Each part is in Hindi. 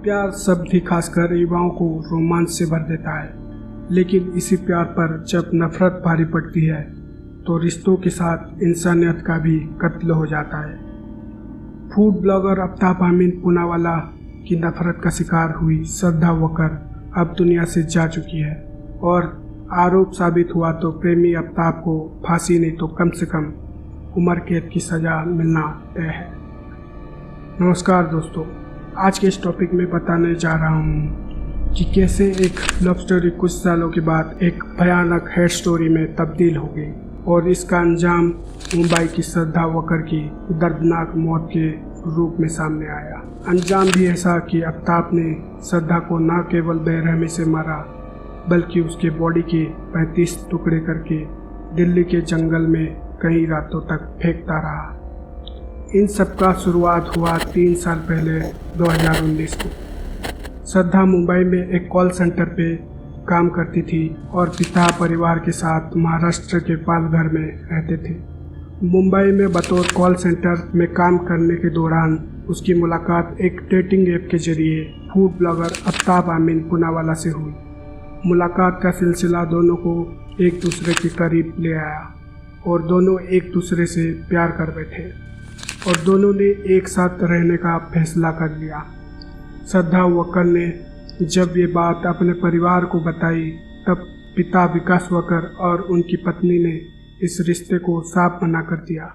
प्यार शब्द ही खासकर युवाओं को रोमांच से भर देता है, लेकिन इसी प्यार पर जब नफरत भारी पड़ती है तो रिश्तों के साथ इंसानियत का भी कत्ल हो जाता है। फूड ब्लॉगर आफ्ताब अमीन पूनावाला की नफरत का शिकार हुई श्रद्धा वकर अब दुनिया से जा चुकी है और आरोप साबित हुआ तो प्रेमी आफ्ताब को फांसी नहीं तो कम से कम उम्र कैद की सजा मिलना तय है। नमस्कार दोस्तों, आज के इस टॉपिक में बताने जा रहा हूँ कि कैसे एक लव स्टोरी कुछ सालों के बाद एक भयानक हेड स्टोरी में तब्दील हो गई और इसका अंजाम मुंबई की श्रद्धा वकर की दर्दनाक मौत के रूप में सामने आया। अंजाम भी ऐसा कि आफ्ताब ने श्रद्धा को न केवल बेरहमी से मारा बल्कि उसके बॉडी के 35 टुकड़े करके दिल्ली के जंगल में कई रातों तक फेंकता रहा। इन सब का शुरुआत हुआ 3 साल पहले 2019 को। श्रद्धा मुंबई में एक कॉल सेंटर पे काम करती थी और पिता परिवार के साथ महाराष्ट्र के पालघर में रहते थे। मुंबई में बतौर कॉल सेंटर में काम करने के दौरान उसकी मुलाकात एक डेटिंग ऐप के जरिए फूड ब्लॉगर आफ्ताब अमीन पूनावाला से हुई। मुलाकात का सिलसिला दोनों को एक दूसरे के करीब ले आया और दोनों एक दूसरे से प्यार कर बैठे और दोनों ने एक साथ रहने का फैसला कर लिया। श्रद्धा वकर ने जब ये बात अपने परिवार को बताई तब पिता विकास वकर और उनकी पत्नी ने इस रिश्ते को साफ मना कर दिया।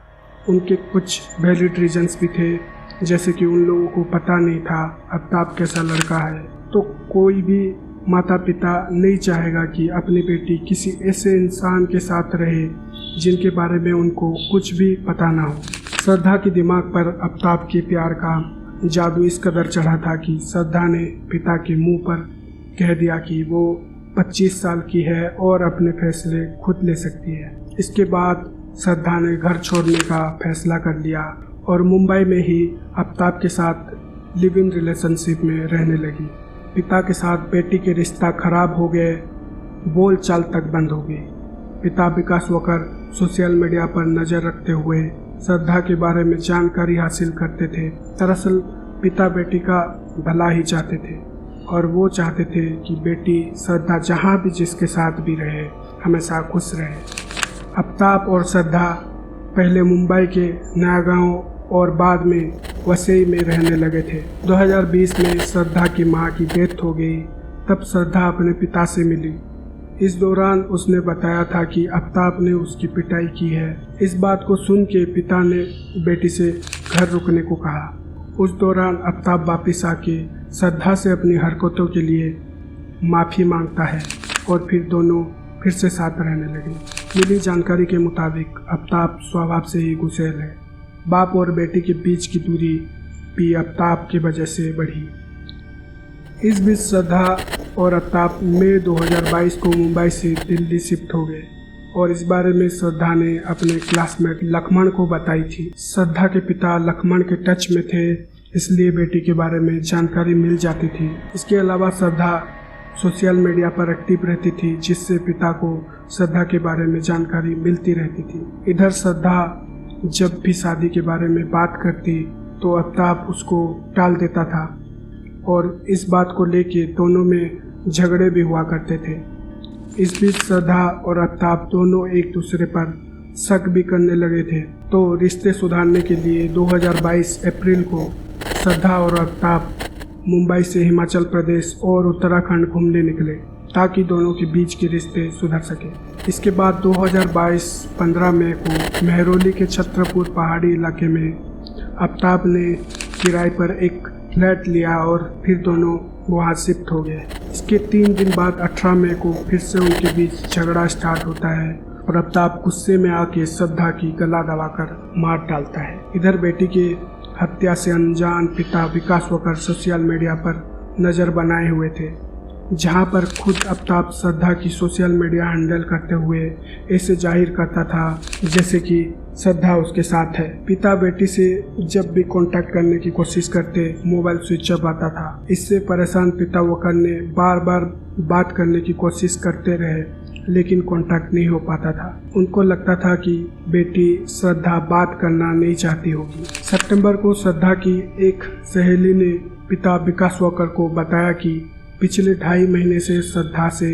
उनके कुछ वैलिड रीजंस भी थे, जैसे कि उन लोगों को पता नहीं था आफ्ताब कैसा लड़का है, तो कोई भी माता पिता नहीं चाहेगा कि अपनी बेटी किसी ऐसे इंसान के साथ रहे जिनके बारे में उनको कुछ भी पता ना हो। श्रद्धा के दिमाग पर आफ्ताब के प्यार का जादू इस कदर चढ़ा था कि श्रद्धा ने पिता के मुंह पर कह दिया कि वो 25 साल की है और अपने फैसले खुद ले सकती है। इसके बाद श्रद्धा ने घर छोड़ने का फैसला कर लिया और मुंबई में ही आफ्ताब के साथ लिव इन रिलेशनशिप में रहने लगी। पिता के साथ बेटी के रिश्ता खराब हो गए, बोल चाल तक बंद हो गई। पिता विकास वकर सोशल मीडिया पर नज़र रखते हुए श्रद्धा के बारे में जानकारी हासिल करते थे। दरअसल पिता बेटी का भला ही चाहते थे और वो चाहते थे कि बेटी श्रद्धा जहाँ भी जिसके साथ भी रहे हमेशा खुश रहे। आफ्ताब और श्रद्धा पहले मुंबई के नया गांव और बाद में वसई में रहने लगे थे। 2020 में श्रद्धा की मां की डेथ हो गई, तब श्रद्धा अपने पिता से मिली। इस दौरान उसने बताया था कि आफ्ताब ने उसकी पिटाई की है। इस बात को सुन के पिता ने बेटी से घर रुकने को कहा। उस दौरान आफ्ताब वापिस आके श्रद्धा से अपनी हरकतों के लिए माफ़ी मांगता है और फिर दोनों फिर से साथ रहने लगे। मिली जानकारी के मुताबिक आफ्ताब स्वभाव से ही गुस्सैल है। बाप और बेटी के बीच की दूरी भी आफ्ताब की वजह से बढ़ी। इस बीच श्रद्धा और आफ्ताब मई 2022 को मुंबई से दिल्ली शिफ्ट हो गए और इस बारे में श्रद्धा ने अपने क्लासमेट लक्ष्मण को बताई थी। श्रद्धा के पिता लक्ष्मण के टच में थे, इसलिए बेटी के बारे में जानकारी मिल जाती थी। इसके अलावा श्रद्धा सोशल मीडिया पर एक्टिव रहती थी, जिससे पिता को श्रद्धा के बारे में जानकारी मिलती रहती थी। इधर श्रद्धा जब भी शादी के बारे में बात करती तो आफ्ताब उसको टाल देता था और इस बात को लेके दोनों में झगड़े भी हुआ करते थे। इस बीच श्रद्धा और आफ्ताब दोनों एक दूसरे पर शक भी करने लगे थे, तो रिश्ते सुधारने के लिए 2022 अप्रैल को श्रद्धा और आफ्ताब मुंबई से हिमाचल प्रदेश और उत्तराखंड घूमने निकले ताकि दोनों के बीच के रिश्ते सुधर सके। इसके बाद 2022 15 मई को मेहरौली के छत्रपुर पहाड़ी इलाके में आफ्ताब ने किराए पर एक फ्लैट लिया और फिर दोनों वहां शिफ्ट हो गए। इसके 3 दिन बाद 18 मई को फिर से उनके बीच झगड़ा स्टार्ट होता है और आफ्ताब गुस्से में आके श्रद्धा की गला दबाकर मार डालता है। इधर बेटी के हत्या से अनजान पिता विकास वकर सोशल मीडिया पर नज़र बनाए हुए थे, जहां पर खुद आफ्ताब श्रद्धा की सोशल मीडिया हैंडल करते हुए ऐसे जाहिर करता था जैसे कि श्रद्धा उसके साथ है। पिता बेटी से जब भी कांटेक्ट करने की कोशिश करते मोबाइल स्विच ऑफ आता था। इससे परेशान पिता वकर ने बार बार बात करने की कोशिश करते रहे, लेकिन कांटेक्ट नहीं हो पाता था। उनको लगता था कि बेटी श्रद्धा बात करना नहीं चाहती होगी। सितंबर को श्रद्धा की एक सहेली ने पिता विकास वकर को बताया कि पिछले 2.5 महीने से श्रद्धा से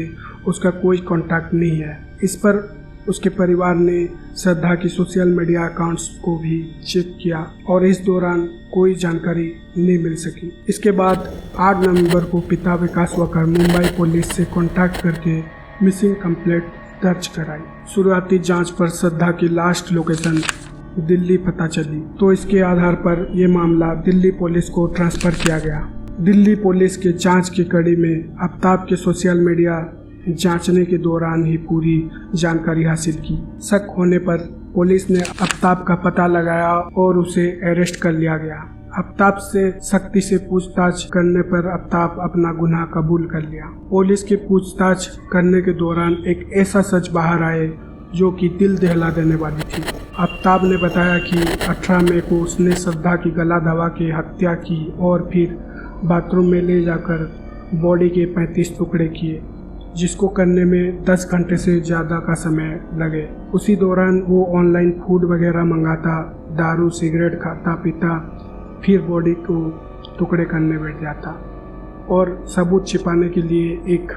उसका कोई कांटेक्ट नहीं है। इस पर उसके परिवार ने श्रद्धा की सोशल मीडिया अकाउंट्स को भी चेक किया और इस दौरान कोई जानकारी नहीं मिल सकी। इसके बाद 8 नवंबर को पिता विकास वकर मुंबई पुलिस से कांटेक्ट करके मिसिंग कंप्लेंट दर्ज कराई। शुरुआती जांच पर श्रद्धा की लास्ट लोकेशन दिल्ली पता चली, तो इसके आधार पर यह मामला दिल्ली पुलिस को ट्रांसफर किया गया। दिल्ली पुलिस के जांच की कड़ी में आफ्ताब के सोशल मीडिया जांचने के दौरान ही पूरी जानकारी हासिल की। शक होने पर पुलिस ने आफ्ताब का पता लगाया और उसे अरेस्ट कर लिया गया। आफ्ताब से सख्ती से पूछताछ करने पर आफ्ताब अपना गुनाह कबूल कर लिया। पुलिस की पूछताछ करने के दौरान एक ऐसा सच बाहर आए जो कि दिल दहला देने वाली थी। आफ्ताब ने बताया कि 18 मई को उसने श्रद्धा की गला दबा के हत्या की और फिर बाथरूम में ले जाकर बॉडी के 35 टुकड़े किए, जिसको करने में 10 घंटे से ज़्यादा का समय लगे। उसी दौरान वो ऑनलाइन फूड वगैरह मंगाता, दारू सिगरेट खाता पीता, फिर बॉडी को टुकड़े करने बैठ जाता और सबूत छिपाने के लिए एक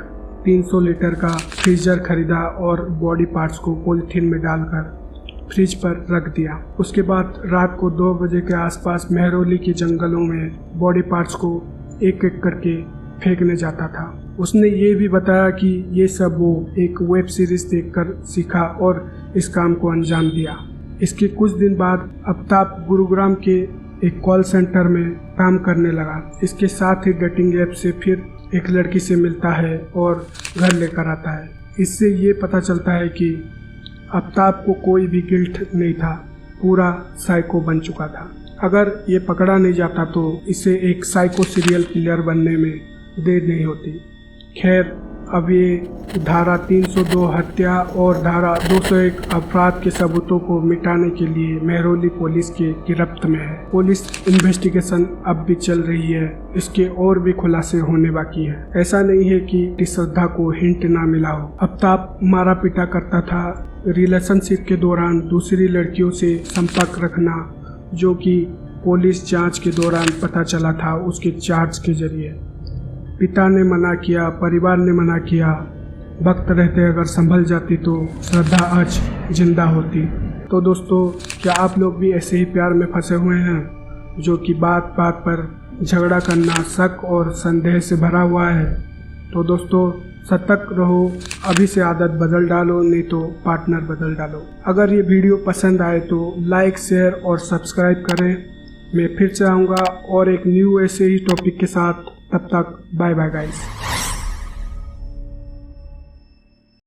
300 लीटर का फ्रीजर खरीदा और बॉडी पार्ट्स को पॉलीथीन में डालकर फ्रिज पर रख दिया। उसके बाद रात को 2 बजे के आसपास मेहरौली के जंगलों में बॉडी पार्ट्स को एक एक करके फेंकने जाता था। उसने ये भी बताया कि ये सब वो एक वेब सीरीज देखकर सीखा और इस काम को अंजाम दिया। इसके कुछ दिन बाद आफ्ताब गुरुग्राम के एक कॉल सेंटर में काम करने लगा। इसके साथ ही डेटिंग ऐप से फिर एक लड़की से मिलता है और घर लेकर आता है। इससे ये पता चलता है कि आफ्ताब को कोई भी गिल्ट नहीं था, पूरा साइको बन चुका था। अगर ये पकड़ा नहीं जाता तो इसे एक साइको सीरियल किलर बनने में देर नहीं होती। खैर, अब ये धारा 302 हत्या और धारा 201 अपराध के सबूतों को मिटाने के लिए मेहरौली पुलिस के गिरफ्त में है। पुलिस इन्वेस्टिगेशन अब भी चल रही है, इसके और भी खुलासे होने बाकी है। ऐसा नहीं है कि श्रद्धा को हिंट ना मिला हो। आफ्ताब मारा पीटा करता था, रिलेशनशिप के दौरान दूसरी लड़कियों से संपर्क रखना, जो कि पुलिस जांच के दौरान पता चला था उसके चार्ज के जरिए। पिता ने मना किया, परिवार ने मना किया। वक्त रहते अगर संभल जाती तो श्रद्धा आज जिंदा होती। तो दोस्तों, क्या आप लोग भी ऐसे ही प्यार में फंसे हुए हैं जो कि बात बात पर झगड़ा करना, शक और संदेह से भरा हुआ है? तो दोस्तों, सतर्क रहो, अभी से आदत बदल डालो, नहीं तो पार्टनर बदल डालो। अगर ये वीडियो पसंद आए तो लाइक शेयर और सब्सक्राइब करें। मैं फिर से आऊँगा और एक न्यू ऐसे ही टॉपिक के साथ। तब तक बाय बाय गाइस।